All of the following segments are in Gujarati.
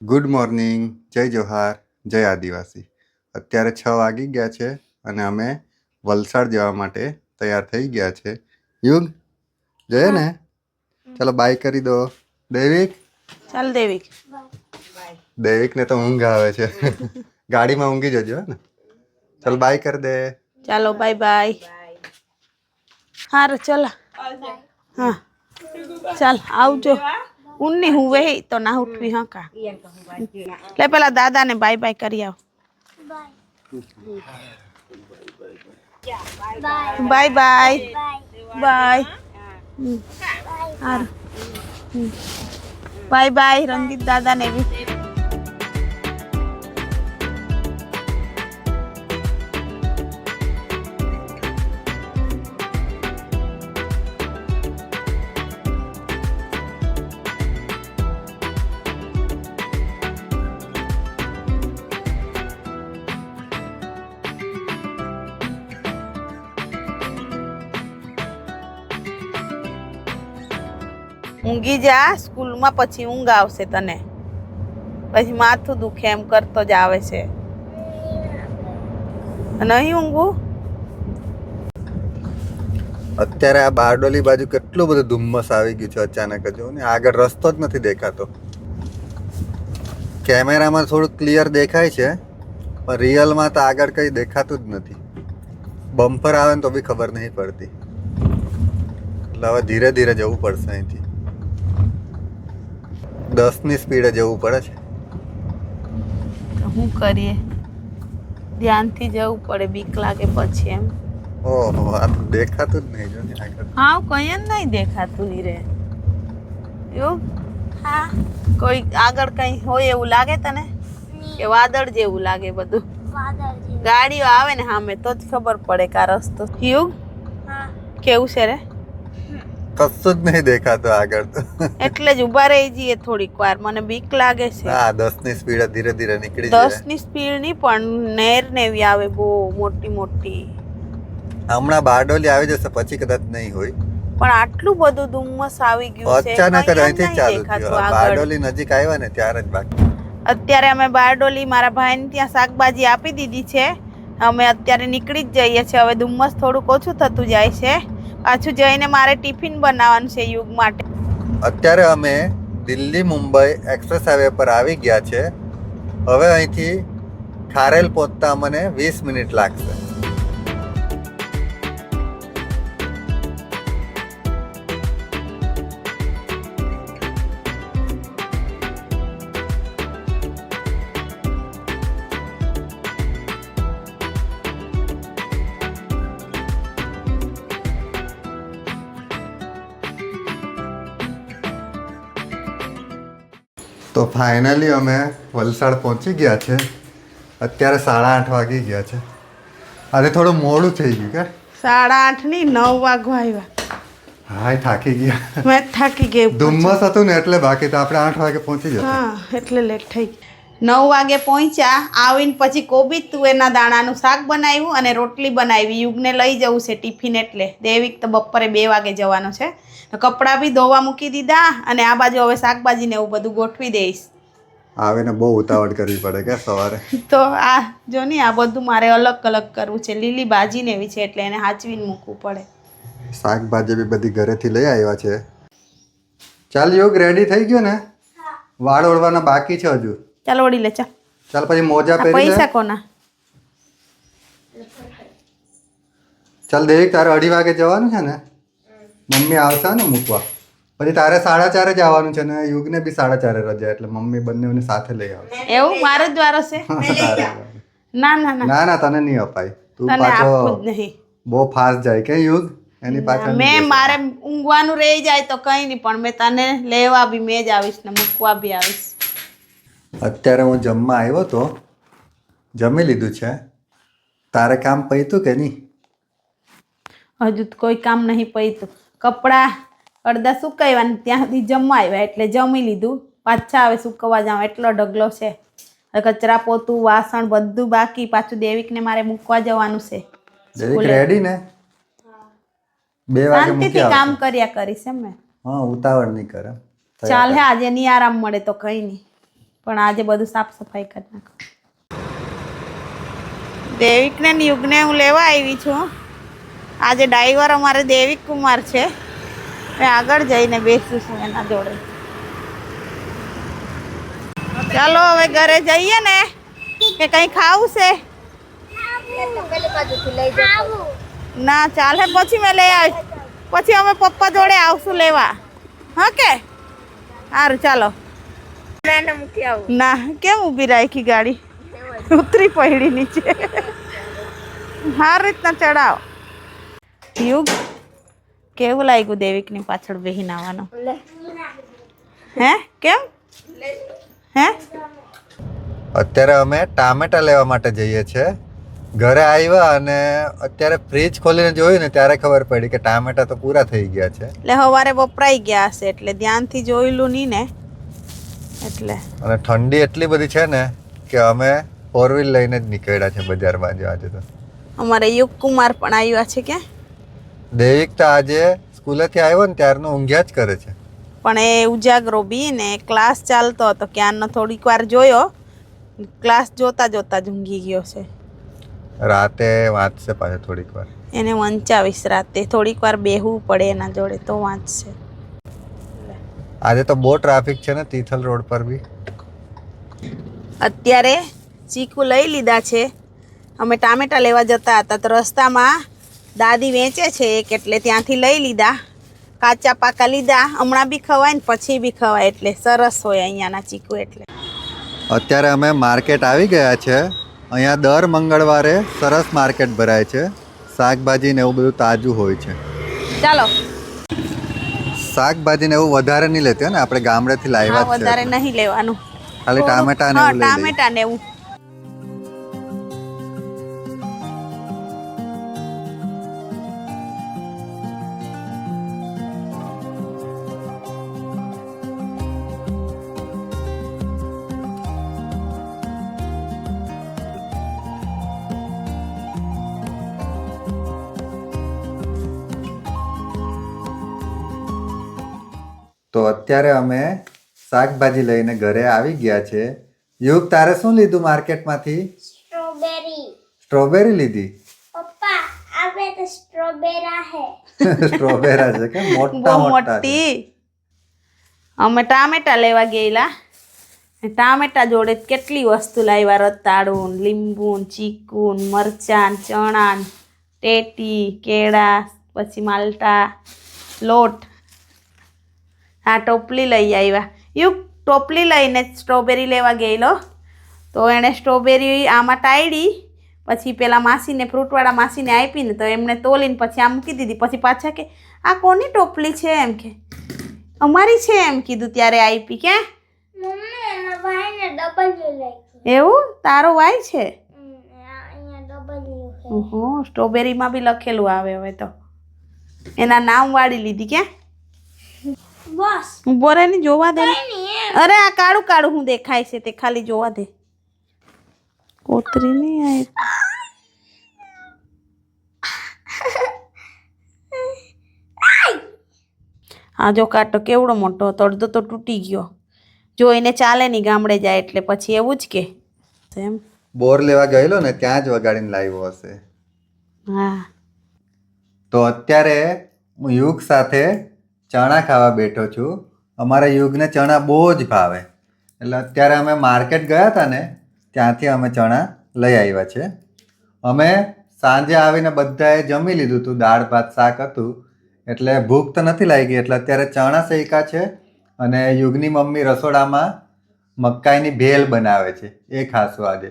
ગુડ મોર્નિંગ, જય જોહાર, જય આદિવાસી. અત્યારે 6 વાગી ગયા છે અને અમે વલસાડ જવા માટે તૈયાર થઈ ગયા છે. યુગ જઈએ ને? ચાલો બાય કરી દો. દૈવિક ચાલ દેવિક. દૈવિકને તો ઊંઘ આવે છે. ગાડીમાં ઊંઘી જજો ને. ચાલ બાય કરી દે. ચાલો બાય બાય. હારું ચાલ. હા ચાલ આવજો. ઉન્ની હું વહી તો ના ઉઠવી હા કા. લે પેલા દાદાને બાય બાય કરી આવ. Bye bye bye. Bye bye Ranjit દાદાને બી. ઊંઘી જા, સ્કૂલમાં પછી ઊંઘ આવશે તને. પછી માથું દુખે એમ કરતો જ આવે છે. નહીં ઊંઘું? અત્યારે આ બારડોલી બાજુ કેટલું બધું ધુમ્મસ આવી ગયું છે અચાનક જ. ને આગળ રસ્તો જ નથી દેખાતો. કેમેરામાં થોડું ક્લિયર દેખાય છે પણ રિયલમાં તો આગળ કંઈ દેખાતું જ નથી. બમ્પર આવે ને તો બી ખબર નહીં પડતી. એટલે હવે ધીરે ધીરે જવું પડશે અહીંથી. 10ની સ્પીડે જવું પડે છે. શું કરીએ, ધ્યાનથી જવું પડે, બીક લાગે પછી એમ. ઓહો, આ તો દેખાતું જ નહીં જો ને આગળ. હા કઈ જ નહીં દેખાતું હીરે. એવું? હા. કોઈ આગળ કઈ હોય એવું લાગે તને? કે વાદળ જેવું લાગે બધું? ગાડીઓ આવે ને સામે તો જ ખબર પડે કે આ રસ્તો. યુગ કેવું છે રે? કશું જ નહીં દેખાતું આગળ તો. એટલે જ ઉભા રહી જઈએ થોડીક વાર, મને બીક લાગે છે. હા 10ની સ્પીડે ધીરે ધીરે નીકળી જાય. 10ની સ્પીડ નહીં પણ નેર ને એવી આવે બહુ મોટી મોટી. હમણાં બારડોલી આવી જશે પછી કદાચ નહીં હોય. પણ આટલું બધું ધુમ્મસ આવી ગયું છે, અચાનક જ કંઈ જ અહીંથી નહીં ચાલુ દેખાતું થયું. આગળ. બારડોલી નજીક આવ્યા ને ત્યારે જ બાકી. અત્યારે અમે બારડોલી મારા ભાઈને ત્યાં શાકભાજી આપી દીધી છે. અમે અત્યારે નીકળી જ જઈએ છીએ. હવે ધુમ્મસ થોડુંક ઓછું થતું જાય છે. પાછું જઈને મારે ટિફિન બનાવવાનું છે યુગ માટે. અત્યારે અમે દિલ્હી મુંબઈ એક્સપ્રેસ હાઈવે પર આવી ગયા છે. હવે અહીંથી ખારેલ પહોંચતા મને 20 મિનિટ લાગશે. તો ફાઇનલી અમે વલસાડ પહોંચી ગયા છે. અત્યારે 8:30 વાગી ગયા છે. આજે થોડું મોડું થઈ ગયું કે 8:30 ની 9 વાગવા આવ્યા. હા થાકી ગયા. મેં થાકી ગઈ. ધુમ્મસ હતું ને એટલે, બાકી તો આપણે 8 વાગે પહોંચી જતા. હા એટલે લેટ થઈ ગઈ. 9 વાગે પહોંચ્યા. આવીને પછી કોબી તુવેરના દાણાનું શાક બનાવ્યું અને રોટલી બનાવી. યુગને લઈ જવું છે ટિફિન એટલે. દેવિક તો બપોરે 2 વાગે જવાનો છે. કપડાં બી ધોવા મૂકી દીધા અને આ બાજુ હવે શાકભાજી ને એવું બધું ગોઠવી દઈશ. આવીને બહુ ઉતાવળ કરવી પડે કે સવારે. તો આ જો ને આ બધું મારે અલગ અલગ કરવું છે. લીલી ભાજી ને એવી છે એટલે એને હાચવીને મૂકવું પડે. શાકભાજી બી બધી ઘરેથી લઈ આવ્યા છે. ચાલ યોગ રેડી થઈ ગયો ને? વાળ ઓળવાના બાકી છે હજુ. ચાલ ઓળી લે. ચાલ પછી મોજા પહેરી લે. પૈસા કોના? ચાલ દેખ, તારે 2:30 વાગે જવાનું છે ને? મમ્મી આવશે ને મૂકવા. પછી તારે 4:30 જ આવવાનું છે ને યુગને બી 4:30 રજા, એટલે મમ્મી બંનેને સાથે લઈ આવશે. એવું મારો જ વારો છે? ના ના ના ના ના, તને નહીં અપાય. તું તને પાછો આપવું જ નહીં. બહુ ફાસ્ટ જાય કે યુગ, એની પાછળ. મેં મારે ઊંઘવાનું રહી જાય તો કઈ નહીં, પણ મેં તને લેવા બી મેં જ આવીશ ને મૂકવા બી આવીશ. અત્યારે હું જમવા આવ્યો તો, જમી લીધું છે. તારે કામ પૈતું કે નહીં? હજુ તો કોઈ કામ નહીં પૈતું. કપડાં અડધા સુકાવ્યા ત્યાં સુધી જમવા આવ્યા એટલે જમી લીધું. પાછા હવે સુકવવા જાઉં એટલો ઢગલો છે. કચરા પોતું વાસણ બધું બાકી. પાછું દેવિકને મારે મૂકવા જવાનું છે. દેવિક રેડી ને? 2 વાગે મૂકી શાંતિથી કામ કર્યા કરીશ એમ. હા ઉતાવળ નહીં કરે. ચાલ હે આજે નહીં આરામ મળે તો કઈ નહીં. પણ આજે બધું સાફ સફાઈ કરી નાખો. દેવિકને ને યુગને હું લેવા આવી છું. આજે ડ્રાઈવર અમારે દેવિક કુમાર છે. મેં આગળ જઈને બેસું છું એના જોડે. ચાલો હવે ઘરે જઈએ ને કે કંઈ ખાવું છે? ના ચાલે, પછી મેં લઈ આવીશ. પછી અમે પપ્પા જોડે આવશું લેવા. હા કે સારું ચાલો. ના કેમ ઊભી રાખી ગાડી? ઉતરી પડી નીચે. સારી રીતના ચડાવો. યુગ કેવું લાગ્યું દેવિકની પાછળ બેહીને આવવાનું? હે કેમ હે? અત્યારે અમે ટામેટા લેવા માટે જઈએ છીએ. ઘરે આવ્યા અને અત્યારે ફ્રીજ ખોલીને જોયું ને ત્યારે ખબર પડી કે ટામેટા તો પૂરા થઈ ગયા છે. એટલે સવારે વપરાઈ ગયા હશે એટલે ધ્યાનથી જોયેલું નહીં ને એટલે. અને ઠંડી એટલી બધી છે ને કે અમે 4 વ્હીલ લઈને જ નીકળ્યા છે બજારમાં આજે તો. અમારે યુગ કુમાર પણ આવ્યા છે કે? દેવિક તો આજે સ્કૂલેથી આવ્યો ને ત્યારનો ઊંઘ્યા જ કરે છે. પણ એ ઉજાગરો બી ને ક્લાસ ચાલતો હતો ક્યારનો થોડીક વાર જોયો. ક્લાસ જોતા જોતા જ ઊંઘી ગયો છે. રાતે વાંચશે પાછો થોડીક વાર. એને વંચાવીશ રાતે થોડીક વાર બેહવું પડે એના જોડે તો વાંચશે. આજે તો બહુ ટ્રાફિક છે ને તિથલ રોડ પર બી. અત્યારે ચીકુ લઈ લીધા છે. અમે ટામેટા લેવા જતા હતા તો રસ્તામાં દાદી વેચે છે એક એટલે ત્યાંથી લઈ લીધા. કાચા પાકા લીધા. હમણાં બી ખવાય ને પછી બી ખવાય એટલે સરસ હોય અહીંયાના ચીકુ એટલે. અત્યારે અમે માર્કેટ આવી ગયા છે. અહીંયા દર મંગળવારે સરસ માર્કેટ ભરાય છે. શાકભાજી ને એવું બધું તાજું હોય છે. ચાલો. શાકભાજી ને એવું વધારે નહીં લેતી ને આપણે ગામડેથી લાવ્યા છે. વધારે નહીં લેવાનું. ખાલી ટામેટા ને એવું લઈ લઈએ. ટામેટા ને એવું. તો અત્યારે અમે શાકભાજી લઈને ઘરે આવી ગયા છે. યુગ તારે શું લીધું માર્કેટમાંથી? स्ट्रॉबेरी. સ્ટ્રોબેરી લીધી. पप्पा अबे तो स्ट्रॉबेरा है. સ્ટ્રોબેરા છે કે મોટા બહુ મોટા છે. મોટી. અમે ટામેટા લેવા ગયેલા. ટામેટા જોડે કેટલી વસ્તુ લાવ્યા. રતાળું, લીંબુ, ચીકુ, મરચાં, ચણા, ટેટી, કેળા, પછી માલ્ટા, લોટ. હા ટોપલી લઈ આવ્યા. યુગ ટોપલી લઈને સ્ટ્રોબેરી લેવા ગયેલો તો એણે સ્ટ્રોબેરી આમાં ટાળી. પછી પેલા માસીને ફ્રૂટવાળા માસીને આપીને તો એમણે તોલીને પછી આ મૂકી દીધી. પછી પાછા કે આ કોની ટોપલી છે એમ કે અમારી છે એમ કીધું ત્યારે આપી કે मम्मी एना भाई ने डबल लखी. એવું તારો વાય છે? અહીંયા ડબલ છે. ઓહો સ્ટ્રોબેરીમાં બી લખેલું આવે હવે તો. એના નામ વાળી લીધી કે? बस ઊભો રહે ને જોવા દે. नहीं है. અરે આ કાળું કાળું હું દેખાય છે તે ખાલી જોવા દે. કોતરી નહીં આવી. આ જો કાંટો કેવડો મોટો હતો. અડધો તો તૂટી ગયો. જો એને ચાલે નહીં ગામડે જાય એટલે પછી એવું જ કે એમ. બોર લેવા ગયેલો ને ત્યાં જ વગાડીને લાવ્યો હશે. હા તો અત્યારે હું યુગ સાથે ચણા ખાવા બેઠો છું. અમારા યુગને ચણા બહુ જ ભાવે એટલે અત્યારે અમે માર્કેટ ગયા હતા ને ત્યાંથી અમે ચણા લઈ આવ્યા છે. અમે સાંજે આવીને બધાએ જમી લીધું હતું. દાળ ભાત શાક હતું એટલે ભૂખ તો નથી લાગી એટલે અત્યારે ચણા શેકા છે. અને યુગની મમ્મી રસોડામાં મકાઈની ભેલ બનાવે છે એ ખાશું આજે.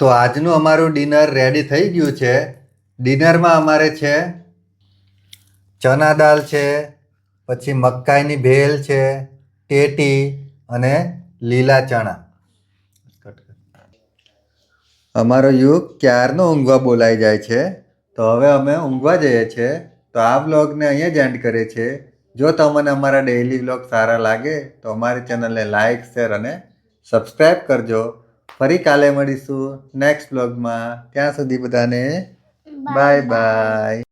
તો આજનું અમારું ડિનર રેડી થઈ ગયું છે. ડિનરમાં અમારે છે ચના દાળ છે, પછી મકાઈની ભેલ છે, ટેટી અને લીલા ચણા. અમારો યુગ ક્યારનો ઊંઘવા બોલાઈ જાય છે તો હવે અમે ઊંઘવા જઈએ છીએ. તો આ વ્લોગને અહીંયા જ એન્ડ કરીએ છીએ. જો તમને અમારા ડેઈલી વ્લોગ સારા લાગે તો અમારી ચેનલને લાઇક, શેર અને સબસ્ક્રાઈબ કરજો. ફરી કાલે મળીશું નેક્સ્ટ વ્લોગમાં. ત્યાં સુધી બધાને બાય બાય.